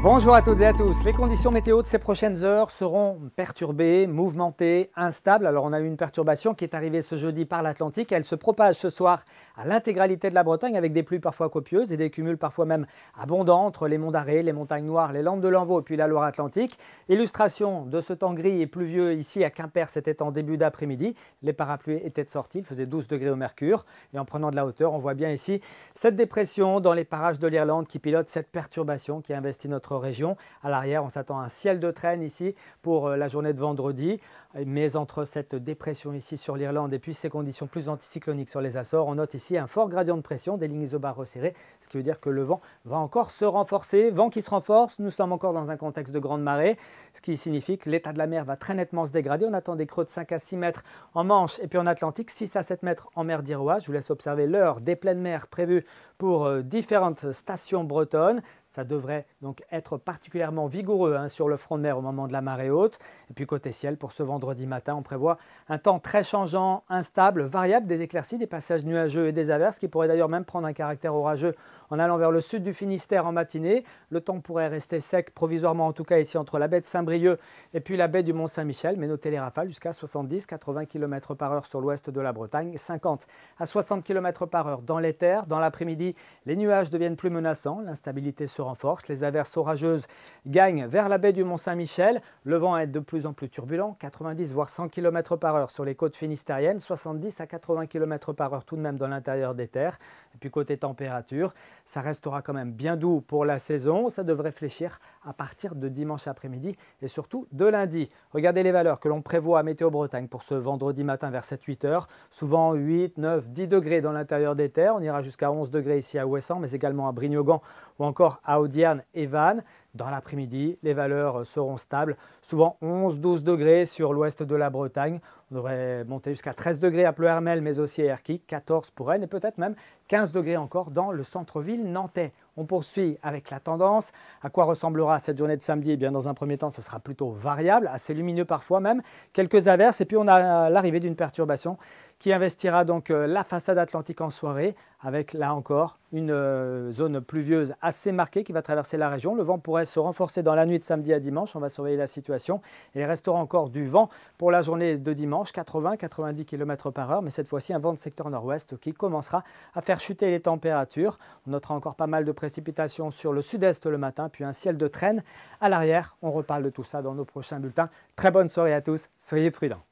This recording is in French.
Bonjour à toutes et à tous. Les conditions météo de ces prochaines heures seront perturbées, mouvementées, instables. Alors on a eu une perturbation qui est arrivée ce jeudi par l'Atlantique. Elle se propage ce soir à l'intégralité de la Bretagne avec des pluies parfois copieuses et des cumuls parfois même abondants entre les monts d'Arrée, les montagnes noires, les Landes de Lanvaux et puis la Loire-Atlantique. Illustration de ce temps gris et pluvieux ici à Quimper, c'était en début d'après-midi. Les parapluies étaient sortis, il faisait 12 degrés au mercure. Et en prenant de la hauteur, on voit bien ici cette dépression dans les parages de l'Irlande qui pilote cette perturbation qui investit notre région. À l'arrière, on s'attend à un ciel de traîne ici pour la journée de vendredi. Mais entre cette dépression ici sur l'Irlande et puis ces conditions plus anticycloniques sur les Açores, on note ici un fort gradient de pression, des lignes isobars resserrées, ce qui veut dire que le vent va encore se renforcer. Vent qui se renforce, nous sommes encore dans un contexte de grande marée, ce qui signifie que l'état de la mer va très nettement se dégrader. On attend des creux de 5 à 6 mètres en Manche et puis en Atlantique, 6 à 7 mètres en mer d'Iroise. Je vous laisse observer l'heure des pleines mers prévues pour différentes stations bretonnes. Ça devrait donc être particulièrement vigoureux sur le front de mer au moment de la marée haute. Et puis côté ciel, pour ce vendredi matin, on prévoit un temps très changeant, instable, variable, des éclaircies, des passages nuageux et des averses qui pourraient d'ailleurs même prendre un caractère orageux en allant vers le sud du Finistère en matinée. Le temps pourrait rester sec provisoirement, en tout cas ici entre la baie de Saint-Brieuc et puis la baie du Mont-Saint-Michel. Mais notez les rafales jusqu'à 70-80 km par heure sur l'ouest de la Bretagne, 50 à 60 km par heure dans les terres. Dans l'après-midi, les nuages deviennent plus menaçants, l'instabilité se renforce, les averses orageuses gagnent vers la baie du Mont-Saint-Michel. Le vent est de plus en plus turbulent, 90 voire 100 km par heure sur les côtes finistériennes, 70 à 80 km par heure tout de même dans l'intérieur des terres. Et puis côté température, ça restera quand même bien doux pour la saison. Ça devrait fléchir à partir de dimanche après-midi et surtout de lundi. Regardez les valeurs que l'on prévoit à Météo Bretagne pour ce vendredi matin vers 7-8 heures. Souvent 8, 9, 10 degrés dans l'intérieur des terres. On ira jusqu'à 11 degrés ici à Ouessant, mais également à Brignogan ou encore à Audierne et Vannes. Dans l'après-midi, les valeurs seront stables, souvent 11-12 degrés sur l'ouest de la Bretagne. On devrait monter jusqu'à 13 degrés à Pleuhermel, mais aussi à Erquy, 14 pour Rennes et peut-être même 15 degrés encore dans le centre-ville nantais. On poursuit avec la tendance. À quoi ressemblera cette journée de samedi? Eh bien, dans un premier temps, ce sera plutôt variable, assez lumineux parfois même, quelques averses et puis on a l'arrivée d'une perturbation qui investira donc la façade atlantique en soirée avec là encore une zone pluvieuse assez marquée qui va traverser la région. Le vent pourrait se renforcer dans la nuit de samedi à dimanche, on va surveiller la situation. Et il restera encore du vent pour la journée de dimanche, 80-90 km par heure, mais cette fois-ci un vent de secteur nord-ouest qui commencera à faire chuter les températures. On notera encore pas mal de précipitations sur le sud-est le matin, puis un ciel de traîne à l'arrière. On reparle de tout ça dans nos prochains bulletins. Très bonne soirée à tous, soyez prudents.